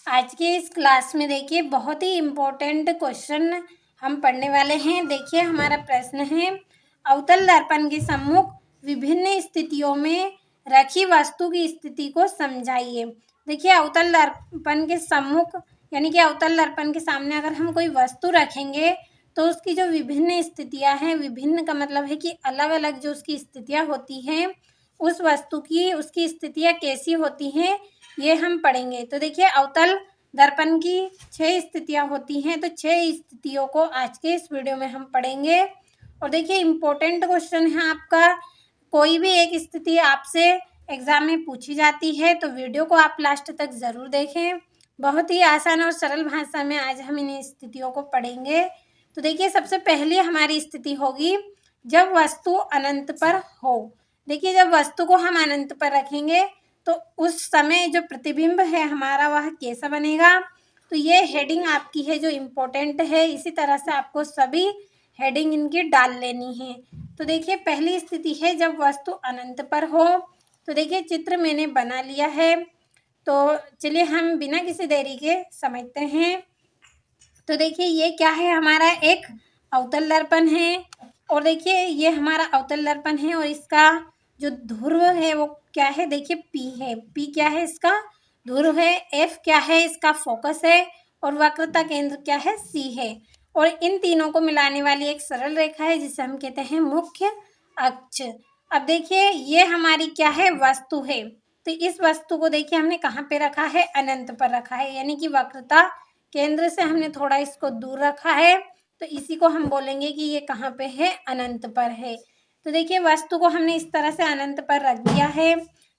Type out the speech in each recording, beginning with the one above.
आज के इस क्लास में देखिए बहुत ही इम्पोर्टेंट क्वेश्चन हम पढ़ने वाले हैं। देखिए हमारा प्रश्न है, अवतल दर्पण के सम्मुख विभिन्न स्थितियों में रखी वस्तु की स्थिति को समझाइए। देखिए अवतल दर्पण के सम्मुख यानी कि अवतल दर्पण के सामने अगर हम कोई वस्तु रखेंगे तो उसकी जो विभिन्न स्थितियां हैं, विभिन्न का मतलब है कि अलग अलग जो उसकी स्थितियां होती हैं, उस वस्तु की उसकी स्थितियां कैसी होती हैं ये हम पढ़ेंगे। तो देखिए अवतल दर्पण की 6 स्थितियां होती हैं, तो 6 स्थितियों को आज के इस वीडियो में हम पढ़ेंगे। और देखिए इम्पोर्टेंट क्वेश्चन है आपका, कोई भी एक स्थिति आपसे एग्जाम में पूछी जाती है तो वीडियो को आप लास्ट तक ज़रूर देखें। बहुत ही आसान और सरल भाषा में आज हम इन स्थितियों को पढ़ेंगे। तो देखिए सबसे पहली हमारी स्थिति होगी जब वस्तु अनंत पर हो। देखिए जब वस्तु को हम अनंत पर रखेंगे तो उस समय जो प्रतिबिंब है हमारा वह कैसा बनेगा। तो ये हेडिंग आपकी है जो इम्पोर्टेंट है, इसी तरह से आपको सभी हेडिंग इनकी डाल लेनी है। तो देखिए पहली स्थिति है जब वस्तु अनंत पर हो। तो देखिए चित्र मैंने बना लिया है, तो चलिए हम बिना किसी देरी के समझते हैं। तो देखिए ये क्या है, हमारा एक अवतल दर्पण है और देखिए ये हमारा अवतल दर्पण है और इसका जो ध्रुव है वो क्या है, देखिए P है। P क्या है, इसका ध्रुव है। F क्या है, इसका फोकस है। और वक्रता केंद्र क्या है, C है। और इन तीनों को मिलाने वाली एक सरल रेखा है जिसे हम कहते हैं मुख्य अक्ष। अब देखिए ये हमारी क्या है, वस्तु है। तो इस वस्तु को देखिए हमने कहाँ पे रखा है, अनंत पर रखा है, यानी कि वक्रता केंद्र से हमने थोड़ा इसको दूर रखा है। तो इसी को हम बोलेंगे कि ये कहाँ पे है, अनंत पर है। तो देखिए वस्तु को हमने इस तरह से अनंत पर रख दिया है।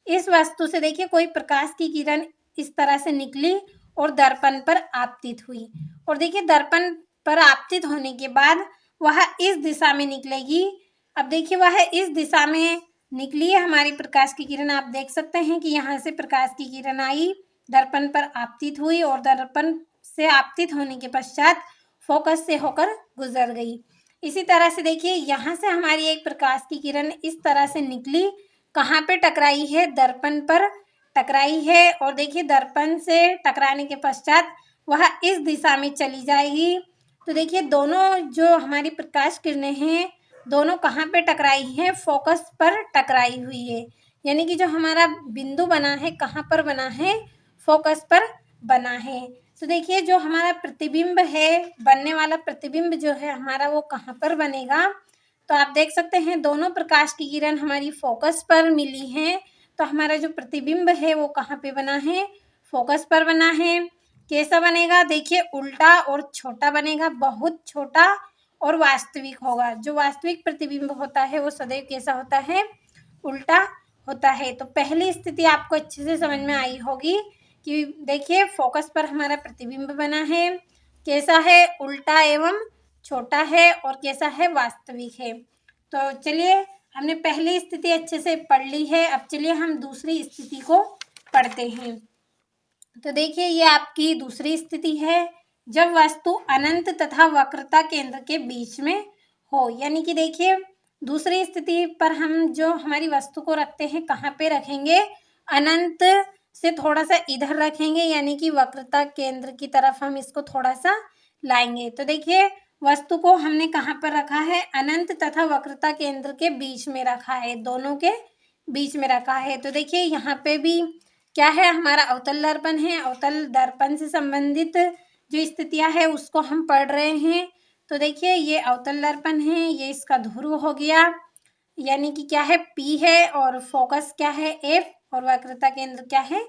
इस वस्तु से देखिए कोई प्रकाश की किरण इस तरह से निकली और दर्पण पर आपतित हुई। और देखिए दर्पण पर आपतित होने के बाद वह इस दिशा में निकलेगी। अब देखिए वह इस दिशा में निकली है हमारी प्रकाश की किरण। आप देख सकते हैं कि यहाँ से प्रकाश की किरण आई, दर्पण पर आपतित हुई और दर्पण से आपतित होने के पश्चात फोकस से होकर गुजर गई। इसी तरह से देखिए यहाँ से हमारी एक प्रकाश की किरण इस तरह से निकली, कहाँ पे टकराई है, दर्पण पर टकराई है। और देखिए दर्पण से टकराने के पश्चात वह इस दिशा में चली जाएगी। तो देखिए दोनों जो हमारी प्रकाश किरणें हैं दोनों कहाँ पे टकराई हैं, फोकस पर टकराई हुई है। यानी कि जो हमारा बिंदु बना है कहाँ पर बना है, फोकस पर बना है। तो देखिए जो हमारा प्रतिबिंब है, बनने वाला प्रतिबिंब जो है हमारा वो कहाँ पर बनेगा। तो आप देख सकते हैं दोनों प्रकाश की किरण हमारी फोकस पर मिली हैं, तो हमारा जो प्रतिबिंब है वो कहाँ पे बना है, फोकस पर बना है। कैसा बनेगा, देखिए उल्टा और छोटा बनेगा, बहुत छोटा और वास्तविक होगा। जो वास्तविक प्रतिबिंब होता है वो सदैव कैसा होता है, उल्टा होता है। तो पहली स्थिति आपको अच्छे से समझ में आई होगी कि देखिए फोकस पर हमारा प्रतिबिंब बना है, कैसा है, उल्टा एवं छोटा है, और कैसा है, वास्तविक है। तो चलिए हमने पहली स्थिति अच्छे से पढ़ ली है। अब चलिए हम दूसरी स्थिति को पढ़ते हैं। तो देखिए ये आपकी दूसरी स्थिति है जब वस्तु अनंत तथा वक्रता केंद्र के बीच में हो। यानी कि देखिए दूसरी स्थिति पर हम जो हमारी वस्तु को रखते हैं कहाँ पे रखेंगे, अनंत से थोड़ा सा इधर रखेंगे, यानी कि वक्रता केंद्र की तरफ हम इसको थोड़ा सा लाएंगे। तो देखिए वस्तु को हमने कहाँ पर रखा है, अनंत तथा वक्रता केंद्र के बीच में रखा है, दोनों के बीच में रखा है। तो देखिए यहाँ पे भी क्या है, हमारा अवतल दर्पण है। अवतल दर्पण से संबंधित जो स्थितियां है उसको हम पढ़ रहे हैं। तो देखिए ये अवतल दर्पण है, ये इसका ध्रुव हो गया, यानी कि क्या है, P है, और फोकस क्या है, F, और वक्रता केंद्र क्या है,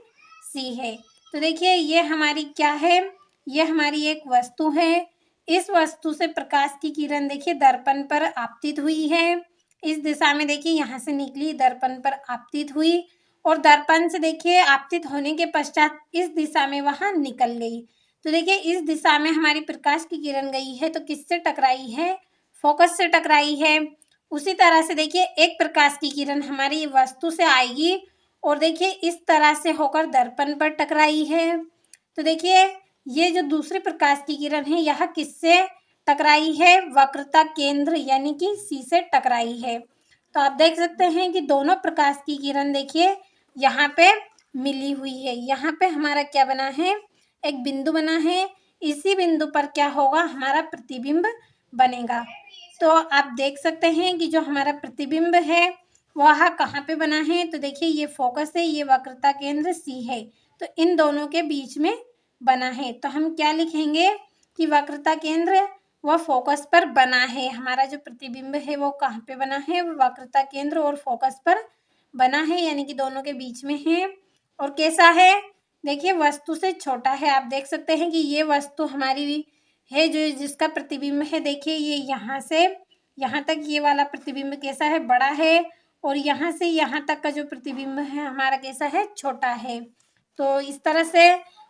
C है। तो देखिए ये हमारी क्या है, ये हमारी एक वस्तु है। इस वस्तु से प्रकाश की किरण देखिए दर्पण पर आपतित हुई है, इस दिशा में देखिए यहाँ से निकली, दर्पण पर आपतित हुई और दर्पण से देखिए आपतित होने के पश्चात इस दिशा में वहां निकल गई। तो देखिए इस दिशा में हमारी प्रकाश की किरण गई है तो किससे टकराई है, फोकस से टकराई है। उसी तरह से देखिए एक प्रकाश की किरण हमारी वस्तु से आएगी और देखिए इस तरह से होकर दर्पण पर टकराई है। तो देखिए ये जो दूसरी प्रकाश की किरण है यह किससे टकराई है, वक्रता केंद्र यानी कि C से टकराई है। तो आप देख सकते हैं कि दोनों प्रकाश की किरण देखिए यहाँ पे मिली हुई है। यहाँ पे हमारा क्या बना है, एक बिंदु बना है, इसी बिंदु पर क्या होगा, हमारा प्रतिबिंब बनेगा। तो आप देख सकते हैं कि जो हमारा प्रतिबिंब है वह कहाँ पे बना है, तो देखिए ये फोकस है, ये वक्रता केंद्र सी है, तो इन दोनों के बीच में बना है। तो हम क्या लिखेंगे कि वक्रता केंद्र वह फोकस पर बना है। हमारा जो प्रतिबिंब है वो कहाँ पे बना है, वक्रता केंद्र और फोकस पर बना है, यानी कि दोनों के बीच में है। और कैसा है, देखिए वस्तु से छोटा है। आप देख सकते हैं कि ये वस्तु हमारी है जो जिसका प्रतिबिंब है, देखिए ये यहाँ से यहाँ तक ये वाला प्रतिबिंब कैसा है, बड़ा है, और यहाँ से यहाँ तक का जो प्रतिबिंब है हमारा कैसा है, छोटा है। तो इस तरह से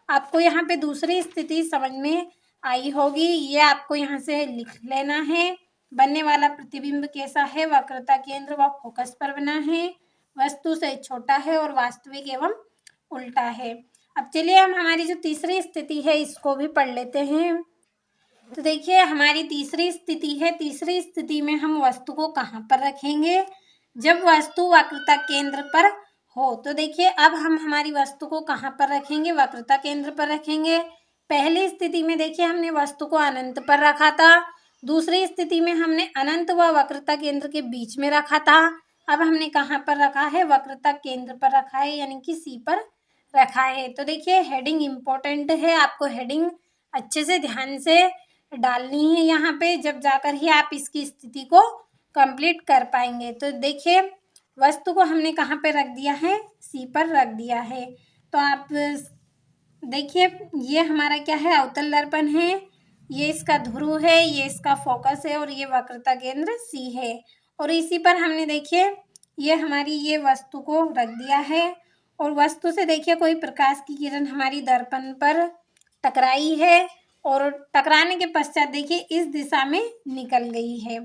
आपको यहाँ पे दूसरी स्थिति समझ में आई होगी, ये आपको यहाँ से लिख लेना है। बनने वाला प्रतिबिंब कैसा है, वक्रता केंद्र व फोकस पर बना है, वस्तु से छोटा है और वास्तविक एवं उल्टा है। अब चलिए हम हमारी जो तीसरी स्थिति है इसको भी पढ़ लेते हैं। तो देखिए हमारी तीसरी स्थिति है, तीसरी स्थिति में हम वस्तु को कहाँ पर रखेंगे, जब वस्तु वक्रता केंद्र पर हो। तो देखिए अब हम हमारी वस्तु को कहाँ पर रखेंगे, वक्रता केंद्र पर रखेंगे। पहली स्थिति में देखिए हमने वस्तु को अनंत पर रखा था, दूसरी स्थिति में हमने अनंत व वक्रता केंद्र के बीच में रखा था। अब हमने कहाँ पर रखा है, वक्रता केंद्र पर रखा है, यानी कि सी पर रखा है। तो देखिए हेडिंग इम्पोर्टेंट है, आपको हेडिंग अच्छे से ध्यान से डालनी है यहाँ पे, जब जाकर ही आप इसकी स्थिति को कंप्लीट कर पाएंगे। तो देखिए वस्तु को हमने कहाँ पे रख दिया है, सी पर रख दिया है। तो आप देखिए ये हमारा क्या है, अवतल दर्पण है, ये इसका ध्रुव है, ये इसका फोकस है और ये वक्रता केंद्र सी है। और इसी पर हमने देखिए ये हमारी ये वस्तु को रख दिया है, और वस्तु से देखिए कोई प्रकाश की किरण हमारी दर्पण पर टकराई है, और टकराने के पश्चात देखिए इस दिशा में निकल गई है,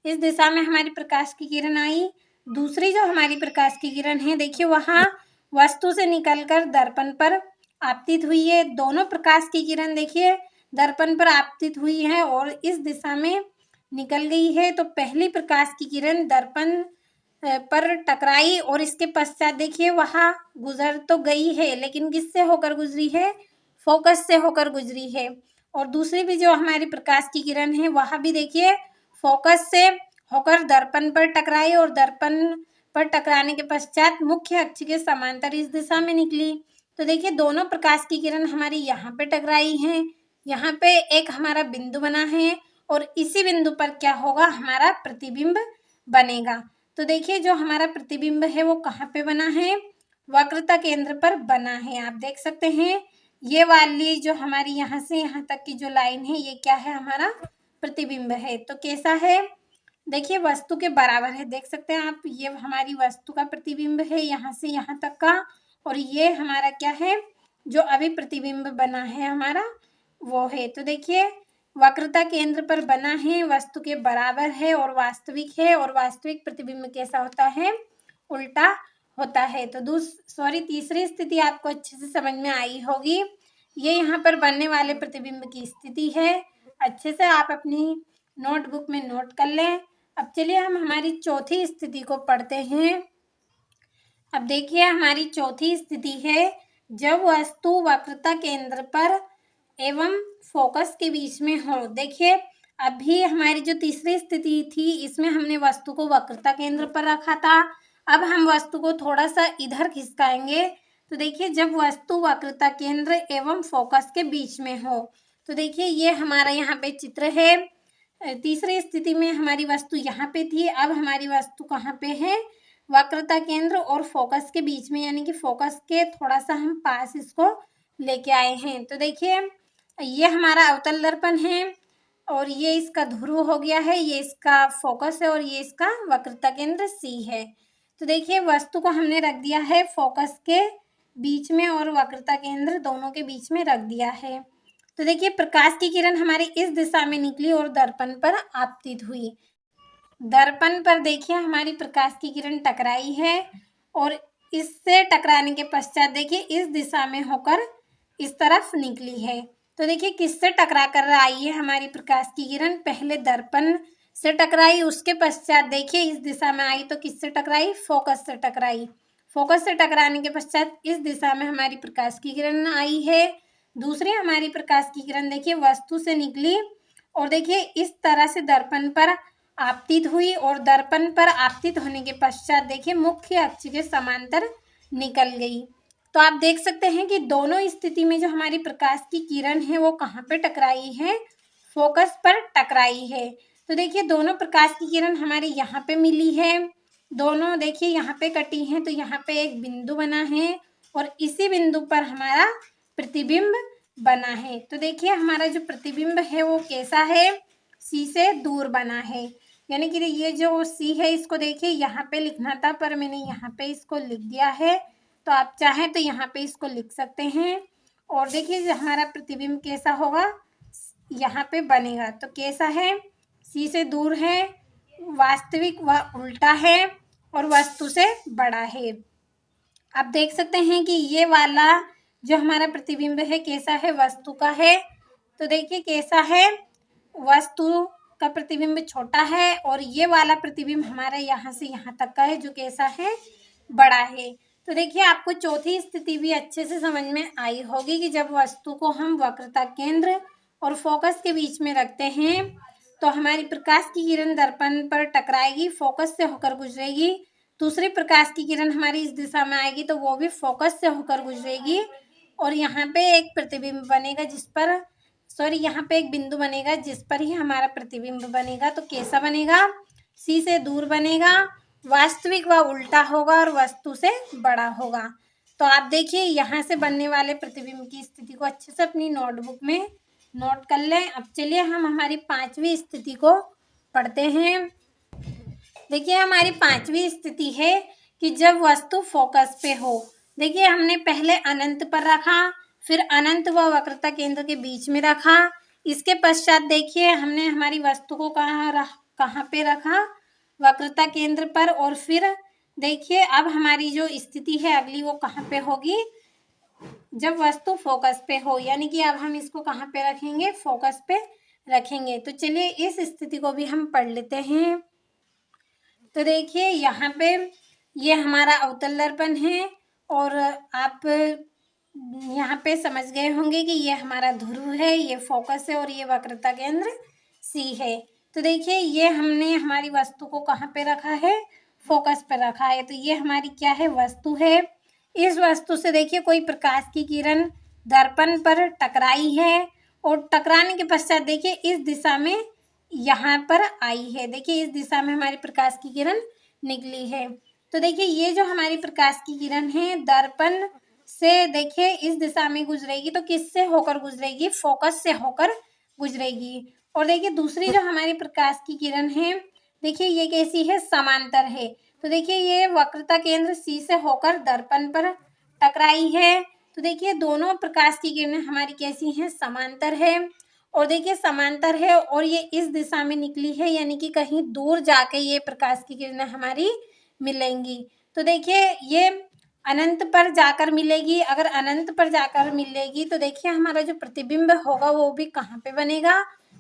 इस दिशा में हमारी प्रकाश की किरण आई। दूसरी जो हमारी प्रकाश की किरण है देखिए वहाँ वस्तु से निकलकर दर्पण पर आपतित हुई है। दोनों प्रकाश की किरण देखिए दर्पण पर आपतित हुई है और इस दिशा में निकल गई है। तो पहली प्रकाश की किरण दर्पण पर टकराई और इसके पश्चात देखिए वहाँ गुजर तो गई है, लेकिन किससे होकर गुजरी है, फोकस से होकर गुजरी है। और दूसरी भी जो हमारी प्रकाश की किरण है वह भी देखिए फोकस से होकर दर्पण पर टकराई और दर्पण पर टकराने के पश्चात मुख्य अक्ष के समांतर इस दिशा में निकली। तो देखिए दोनों प्रकाश की किरण हमारी यहाँ पे टकराई हैं, यहाँ पे एक हमारा बिंदु बना है और इसी बिंदु पर क्या होगा, हमारा प्रतिबिंब बनेगा। तो देखिए जो हमारा प्रतिबिंब है वो कहाँ पे बना है, वक्रता केंद्र पर बना है। आप देख सकते हैं ये वाली जो हमारी यहाँ से यहाँ तक की जो लाइन है ये क्या है, हमारा प्रतिबिंब है। तो कैसा है, देखिए वस्तु के बराबर है, देख सकते हैं आप, ये हमारी वस्तु का प्रतिबिंब है यहाँ से यहाँ तक का, और ये हमारा क्या है, जो अभी प्रतिबिंब बना है हमारा वो है। तो देखिए वक्रता केंद्र पर बना है, वस्तु के बराबर है और वास्तविक है, और वास्तविक प्रतिबिंब कैसा होता है, उल्टा होता है। तो तीसरी स्थिति आपको अच्छे से समझ में आई होगी। ये यहाँ पर बनने वाले प्रतिबिंब की स्थिति है, अच्छे से आप अपनी नोटबुक में नोट कर लें। अब चलिए हम हमारी चौथी स्थिति को पढ़ते हैं। अब देखिए हमारी चौथी स्थिति है, जब वस्तु वक्रता केंद्र पर एवं फोकस के बीच में हो। देखिए अभी हमारी जो तीसरी स्थिति थी इसमें हमने वस्तु को वक्रता केंद्र पर रखा था, अब हम वस्तु को थोड़ा सा इधर खिसकाएंगे। तो देखिए जब वस्तु वक्रता केंद्र एवं फोकस के बीच में हो, तो देखिए ये हमारा यहाँ पे चित्र है। तीसरी स्थिति में हमारी वस्तु यहाँ पे थी, अब हमारी वस्तु कहाँ पे है, वक्रता केंद्र और फोकस के बीच में, यानी कि फोकस के थोड़ा सा हम पास इसको लेके आए हैं। तो देखिए ये हमारा अवतल दर्पण है और ये इसका ध्रुव हो गया है, ये इसका फोकस है और ये इसका वक्रता केंद्र सी है। तो देखिए वस्तु को हमने रख दिया है फोकस के बीच में और वक्रता केंद्र दोनों के बीच में रख दिया है। तो देखिए प्रकाश की किरण हमारी इस दिशा में निकली और दर्पण पर आपतित हुई। दर्पण पर देखिए हमारी प्रकाश की किरण टकराई है और इससे टकराने के पश्चात देखिए इस दिशा में होकर इस तरफ निकली है। तो देखिए किससे टकरा कर आई है हमारी प्रकाश की किरण, पहले दर्पण से टकराई, उसके पश्चात देखिए इस दिशा में आई तो किससे टकराई, फोकस से टकराई। फोकस से टकराने के पश्चात इस दिशा में हमारी प्रकाश की किरण आई है। दूसरी हमारी प्रकाश की किरण देखिए वस्तु से निकली और देखिए इस तरह से दर्पण पर आपतित हुई और दर्पण पर आपतित होने के पश्चात देखिए मुख्य अक्ष के समांतर निकल गई। तो आप देख सकते हैं कि दोनों स्थिति में जो हमारी प्रकाश की किरण है वो कहाँ पे टकराई है, फोकस पर टकराई है। तो देखिए दोनों प्रकाश की किरण हमारे यहाँ पे मिली है, दोनों देखिए यहाँ पे कटी हैं, तो यहाँ पे एक बिंदु बना है और इसी बिंदु पर हमारा प्रतिबिंब बना है। तो देखिए हमारा जो प्रतिबिंब है वो कैसा है, सी से दूर बना है, यानी कि ये जो सी है इसको देखिए यहाँ पे लिखना था पर मैंने यहाँ पे इसको लिख दिया है, तो आप चाहें तो यहाँ पे इसको लिख सकते हैं। और देखिए हमारा प्रतिबिंब कैसा होगा, यहाँ पे बनेगा, तो कैसा है, सी से दूर है, वास्तविक व उल्टा है और वस्तु से बड़ा है। आप देख सकते हैं कि ये वाला जो हमारा प्रतिबिंब है कैसा है, वस्तु का है। तो देखिए कैसा है, वस्तु का प्रतिबिंब छोटा है और ये वाला प्रतिबिंब हमारा यहाँ से यहाँ तक का है जो कैसा है, बड़ा है। तो देखिए आपको चौथी स्थिति भी अच्छे से समझ में आई होगी कि जब वस्तु को हम वक्रता केंद्र और फोकस के बीच में रखते हैं तो हमारी प्रकाश की किरण दर्पण पर टकराएगी, फोकस से होकर गुजरेगी। दूसरी प्रकाश की किरण हमारी इस दिशा में आएगी तो वो भी फोकस से होकर गुजरेगी और यहाँ पे एक प्रतिबिंब बनेगा जिस पर यहाँ पे एक बिंदु बनेगा जिस पर ही हमारा प्रतिबिंब बनेगा। तो कैसा बनेगा, सी से दूर बनेगा, वास्तविक व उल्टा होगा और वस्तु से बड़ा होगा। तो आप देखिए यहाँ से बनने वाले प्रतिबिंब की स्थिति को अच्छे से अपनी नोटबुक में नोट कर लें। अब चलिए हम हमारी पांचवी स्थिति को पढ़ते हैं। देखिए हमारी पांचवी स्थिति है कि जब वस्तु फोकस पे हो। देखिए हमने पहले अनंत पर रखा, फिर अनंत व वक्रता केंद्र के बीच में रखा, इसके पश्चात देखिए हमने हमारी वस्तु को कहाँ पे रखा, वक्रता केंद्र पर। और फिर देखिए अब हमारी जो स्थिति है अगली वो कहाँ पे होगी, जब वस्तु फोकस पे हो, यानी कि अब हम इसको कहाँ पे रखेंगे, फोकस पे रखेंगे। तो चलिए इस स्थिति को भी हम पढ़ लेते हैं। तो देखिए यहाँ पे ये हमारा अवतल दर्पण है और आप यहाँ पे समझ गए होंगे कि ये हमारा ध्रुव है, ये फोकस है और ये वक्रता केंद्र सी है। तो देखिए ये हमने हमारी वस्तु को कहाँ पे रखा है, फोकस पे रखा है। तो ये हमारी क्या है, वस्तु है। इस वस्तु से देखिए कोई प्रकाश की किरण दर्पण पर टकराई है और टकराने के पश्चात देखिए इस दिशा में यहाँ पर आई है। देखिए इस दिशा में हमारी प्रकाश की किरण निकली है। तो देखिए ये जो हमारी प्रकाश की किरण है दर्पण से देखिए इस दिशा में गुजरेगी, तो किससे होकर गुजरेगी, फोकस से होकर गुजरेगी। और देखिए दूसरी जो हमारी प्रकाश की किरण है देखिए ये कैसी है, समांतर है। तो देखिए ये वक्रता केंद्र सी से होकर दर्पण पर टकराई है। तो देखिए दोनों प्रकाश की किरणें हमारी कैसी हैं, समांतर है। और देखिए समांतर है और ये इस दिशा में निकली है, यानी कि कहीं दूर जाके ये प्रकाश की किरणें हमारी मिलेंगी। तो देखिए ये अनंत पर जाकर मिलेगी। अगर अनंत पर जाकर मिलेगी तो देखिए हमारा जो प्रतिबिंब होगा वो भी कहाँ पे बनेगा,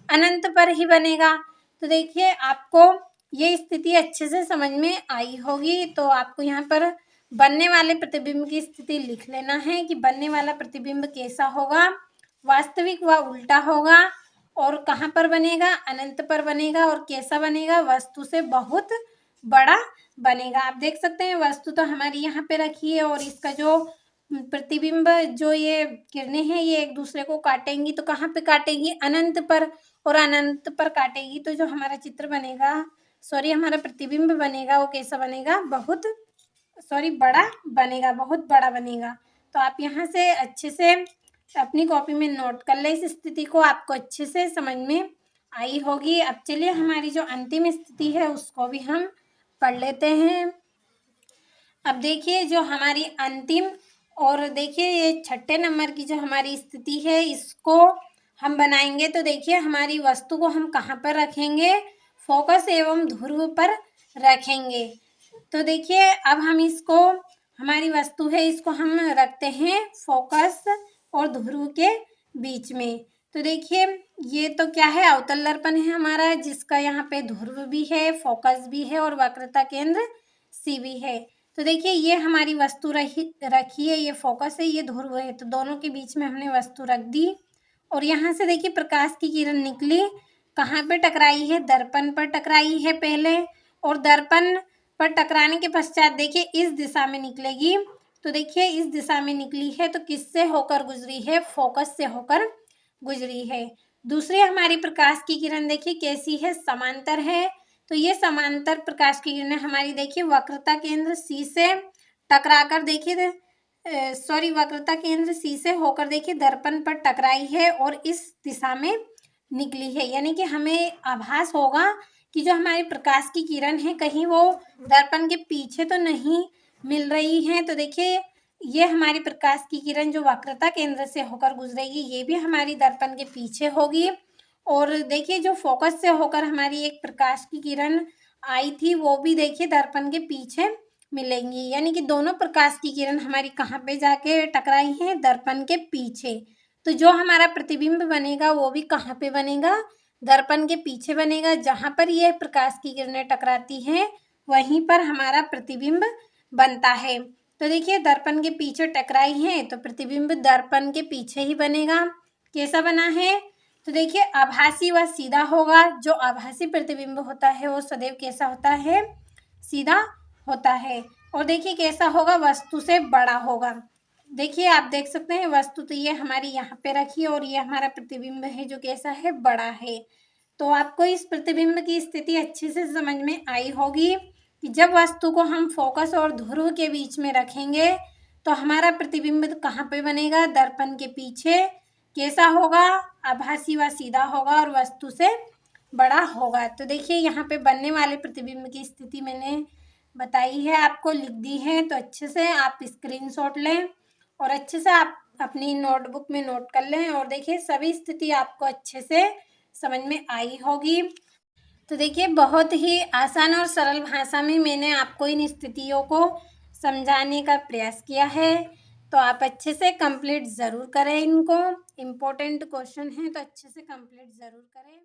अनंत पर ही बनेगा। तो देखिए आपको ये स्थिति अच्छे से समझ में आई होगी। तो आपको यहाँ पर बनने वाले प्रतिबिंब की स्थिति लिख लेना है कि बनने वाला प्रतिबिंब कैसा होगा, वास्तविक व उल्टा होगा और कहाँ पर बनेगा, अनंत पर बनेगा और कैसा बनेगा, वस्तु से बहुत बड़ा बनेगा। आप देख सकते हैं वस्तु तो हमारी यहाँ पे रखी है और इसका जो प्रतिबिंब जो ये किरणें हैं ये एक दूसरे को काटेंगी, तो कहाँ पे काटेंगी, अनंत पर, और अनंत पर काटेगी तो जो हमारा चित्र बनेगा, हमारा प्रतिबिंब बनेगा वो कैसा बनेगा, बहुत बड़ा बनेगा, बहुत बड़ा बनेगा। तो आप यहाँ से अच्छे से अपनी कॉपी में नोट कर ले, इस स्थिति को आपको अच्छे से समझ में आई होगी। अब चलिए हमारी जो अंतिम स्थिति है उसको भी हम पढ़ लेते हैं। अब देखिए जो हमारी अंतिम और देखिए ये छठे नंबर की जो हमारी स्थिति है इसको हम बनाएंगे। तो देखिए हमारी वस्तु को हम कहाँ पर रखेंगे, फोकस एवं ध्रुव पर रखेंगे। तो देखिए अब हम इसको, हमारी वस्तु है इसको हम रखते हैं फोकस और ध्रुव के बीच में। तो देखिए ये तो क्या है, अवतल दर्पण है हमारा जिसका यहाँ पे ध्रुव भी है, फोकस भी है और वक्रता केंद्र सी भी है। तो देखिए ये हमारी वस्तु रखी है, ये फोकस है, ये ध्रुव है, तो दोनों के बीच में हमने वस्तु रख दी और यहाँ से देखिए प्रकाश की किरण निकली, कहाँ पे टकराई है, दर्पण पर टकराई है पहले, और दर्पण पर टकराने के पश्चात देखिए इस दिशा में निकलेगी। तो देखिए इस दिशा में निकली है तो किससे होकर गुजरी है, फोकस से होकर गुजरी है। दूसरी हमारी प्रकाश की किरण देखिए कैसी है, समांतर है। तो ये समांतर प्रकाश की किरणें हमारी देखिए वक्रता केंद्र सी से टकराकर देखिए वक्रता केंद्र सी से होकर देखिए दर्पण पर टकराई है और इस दिशा में निकली है। यानी कि हमें आभास होगा कि जो हमारी प्रकाश की किरण है कहीं वो दर्पण के पीछे तो नहीं मिल रही है। तो देखिए ये हमारी प्रकाश की किरण जो वक्रता केंद्र से होकर गुजरेगी ये भी हमारी दर्पण के पीछे होगी। और देखिए जो फोकस से होकर हमारी एक प्रकाश की किरण आई थी वो भी देखिए दर्पण के पीछे मिलेंगी। यानी कि दोनों प्रकाश की किरण हमारी कहाँ पे जाके टकराई हैं, दर्पण के पीछे। तो जो हमारा प्रतिबिंब बनेगा वो भी कहाँ पे बनेगा, दर्पण के पीछे बनेगा। जहाँ पर ये प्रकाश की किरणें टकराती हैं वहीं पर हमारा प्रतिबिंब बनता है। तो देखिए दर्पण के पीछे टकराई है तो प्रतिबिंब दर्पण के पीछे ही बनेगा। कैसा बना है, तो देखिए आभासी व सीधा होगा। जो आभासी प्रतिबिंब होता है वो सदैव कैसा होता है, सीधा होता है। और देखिए कैसा होगा, वस्तु से बड़ा होगा। देखिए आप देख सकते हैं वस्तु तो ये हमारी यहाँ पे रखी है और ये हमारा प्रतिबिंब है जो कैसा है, बड़ा है। तो आपको इस प्रतिबिंब की स्थिति अच्छे से समझ में आई होगी कि जब वस्तु को हम फोकस और ध्रुव के बीच में रखेंगे तो हमारा प्रतिबिंब कहाँ पे बनेगा, दर्पण के पीछे। कैसा होगा, आभासी व सीधा होगा और वस्तु से बड़ा होगा। तो देखिए यहाँ पे बनने वाले प्रतिबिंब की स्थिति मैंने बताई है, आपको लिख दी है। तो अच्छे से आप स्क्रीनशॉट लें और अच्छे से आप अपनी नोटबुक में नोट कर लें। और देखिए सभी स्थिति आपको अच्छे से समझ में आई होगी। तो देखिए बहुत ही आसान और सरल भाषा में मैंने आपको इन स्थितियों को समझाने का प्रयास किया है। तो आप अच्छे से कंप्लीट ज़रूर करें इनको। इम्पोर्टेंट क्वेश्चन हैं तो अच्छे से कंप्लीट ज़रूर करें।